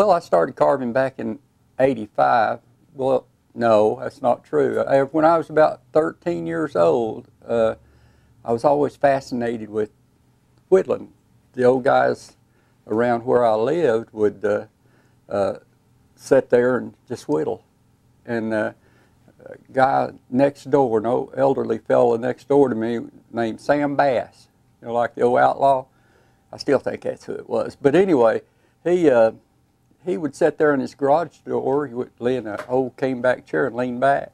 Well, I started carving back in '85. Well, no, that's not true. When I was about 13 years old, I was always fascinated with whittling. The old guys around where I lived would sit there and just whittle. And a guy next door, an old elderly fellow next door to me named Sam Bass, you know, like the old outlaw. I still think that's who it was. But anyway, he would sit there in his garage door. He would lay in an old cane-back chair and lean back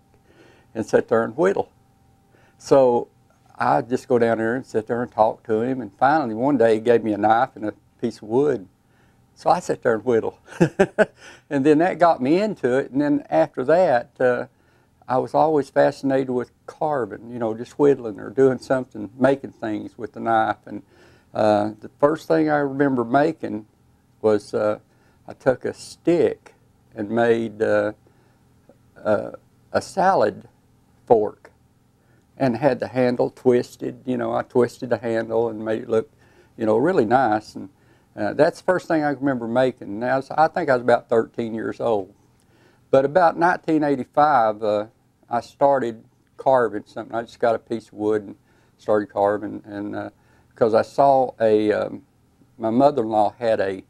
and sit there and whittle. So I'd just go down there and sit there and talk to him. And finally, one day, he gave me a knife and a piece of wood. So I sat there and whittle. And then that got me into it. And then after that, I was always fascinated with carving, you know, just whittling or doing something, making things with the knife. And the first thing I remember making was I took a stick and made a salad fork and had the handle twisted. You know, I twisted the handle and made it look, you know, really nice. And that's the first thing I remember making. Now, I think I was about 13 years old. But about 1985, I started carving something. I just got a piece of wood and started carving. And because I saw my mother-in-law had a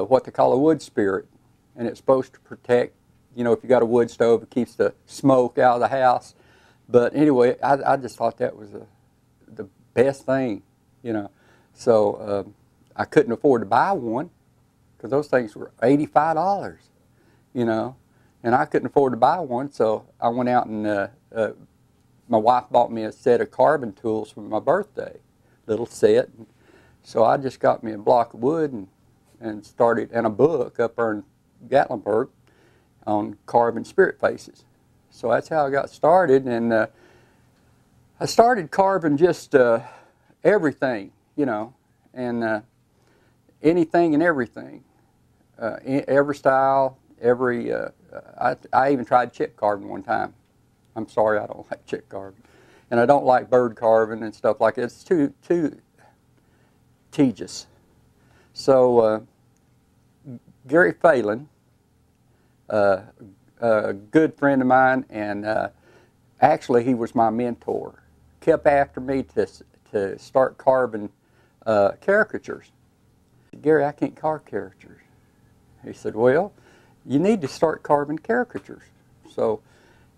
what they call a wood spirit, and it's supposed to protect, you know, if you got a wood stove, it keeps the smoke out of the house. But anyway, I just thought that was the best thing, you know. So I couldn't afford to buy one because those things were $85, you know, and I couldn't afford to buy one. So I went out and my wife bought me a set of carving tools for my birthday, little set. So I just got me a block of wood and started, and a book up there in Gatlinburg on carving spirit faces. So that's how I got started, and I started carving just everything, you know, and anything and everything, every style, every. I even tried chip carving one time. I'm sorry, I don't like chip carving, and I don't like bird carving and stuff like that. It's too tedious. So Gary Phelan, a good friend of mine, and actually he was my mentor, kept after me to start carving caricatures. Gary, I can't carve caricatures. He said, well, you need to start carving caricatures. So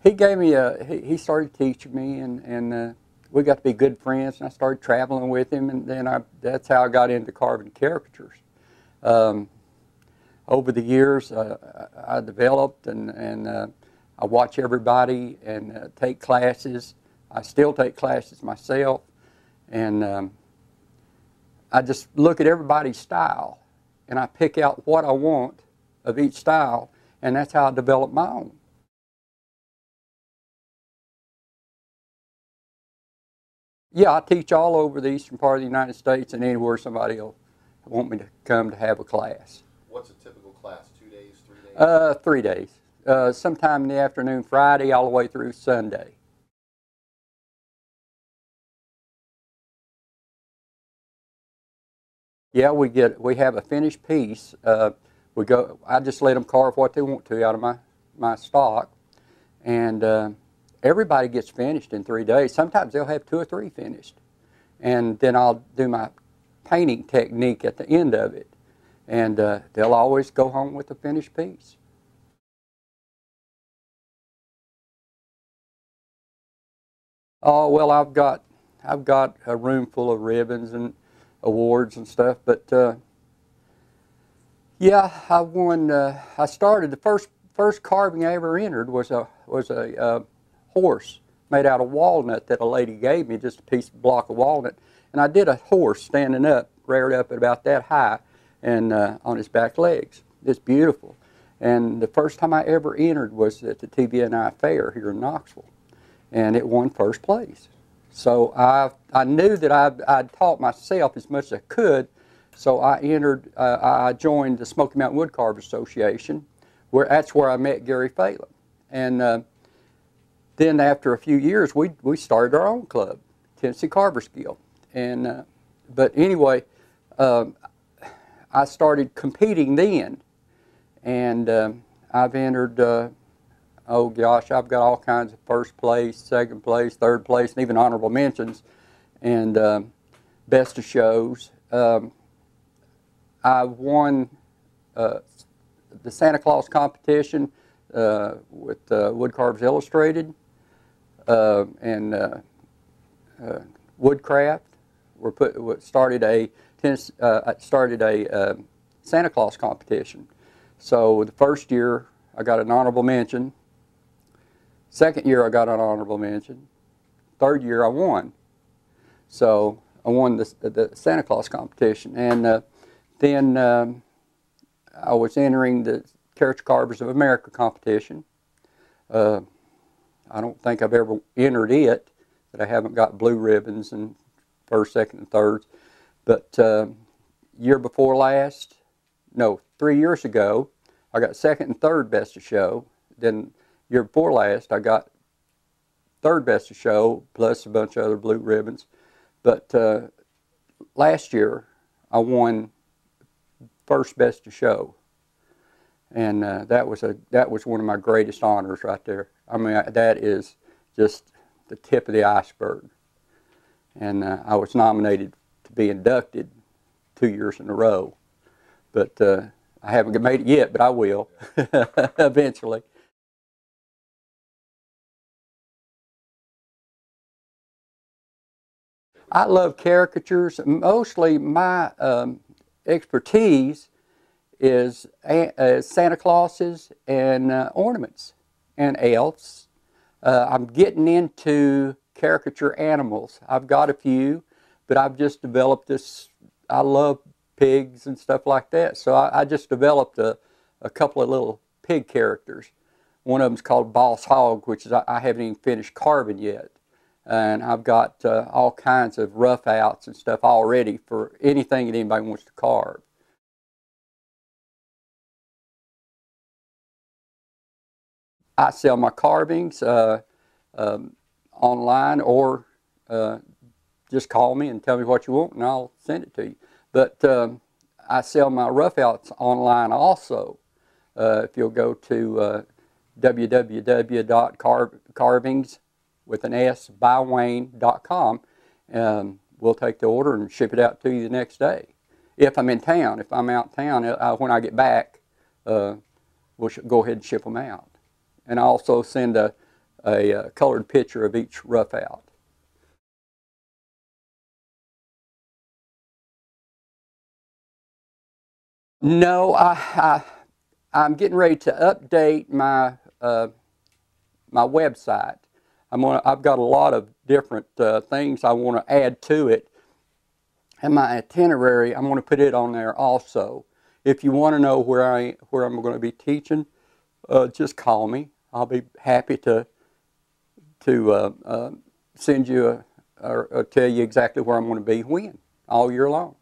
he gave me he started teaching me, and we got to be good friends, and I started traveling with him, and then that's how I got into carving caricatures. Over the years, I developed, and I watch everybody and take classes. I still take classes myself, and I just look at everybody's style, and I pick out what I want of each style, and that's how I develop my own. Yeah, I teach all over the eastern part of the United States and anywhere somebody will want me to come to have a class. What's a typical class? 2 days, 3 days? 3 days. Sometime in the afternoon, Friday, all the way through Sunday. Yeah, we have a finished piece. I just let them carve what they want to out of my stock, and everybody gets finished in 3 days. Sometimes they'll have 2 or 3 finished, and then I'll do my painting technique at the end of it, and they'll always go home with a finished piece. Oh well, I've got a room full of ribbons and awards and stuff, but yeah, I won. I started the first carving I ever entered was a horse made out of walnut that a lady gave me, just a block of walnut, and I did a horse standing up, reared up at about that high, and on his back legs. It's beautiful. And the first time I ever entered was at the TVNI Fair here in Knoxville, and it won first place. So I knew that I'd taught myself as much as I could, so I entered. I joined the Smoky Mountain Woodcarver Association, that's where I met Gary Phelan, and then after a few years, we started our own club, Tennessee Carvers Guild, and but anyway, I started competing then, and I've entered, oh gosh, I've got all kinds of first place, second place, third place, and even honorable mentions, and best of shows. I won the Santa Claus competition with Woodcarvers Illustrated and Woodcraft. Started a Santa Claus competition. So the first year I got an honorable mention. Second year I got an honorable mention. Third year I won. So I won the Santa Claus competition, and then I was entering the Caricature Carvers of America competition. I don't think I've ever entered it, but I haven't got blue ribbons and first, second, and thirds. But year before last, no, 3 years ago, I got second and third best of show. Then year before last, I got third best of show plus a bunch of other blue ribbons. But last year, I won first best of show, and that was one of my greatest honors right there. I mean, that is just the tip of the iceberg. And I was nominated to be inducted 2 years in a row, but I haven't made it yet, but I will eventually. I love caricatures. Mostly my expertise is Santa Clauses and ornaments and elves. I'm getting into caricature animals. I've got a few, but I've just developed this. I love pigs and stuff like that, so I just developed a couple of little pig characters. One of them's called Boss Hog, which is I haven't even finished carving yet. And I've got all kinds of rough outs and stuff already for anything that anybody wants to carve. I sell my carvings online, or just call me and tell me what you want and I'll send it to you. But I sell my rough outs online also. If you'll go to www.carvings with an S by Wayne.com, we'll take the order and ship it out to you the next day. If I'm in town, if I'm out of town, when I get back, we'll go ahead and ship them out. And I also send a colored picture of each rough out. No, I'm getting ready to update my my website. I've got a lot of different things I want to add to it, and my itinerary, I'm going to put it on there also. If you want to know where I'm going to be teaching, just call me. I'll be happy to send you or tell you exactly where I'm going to be when, all year long.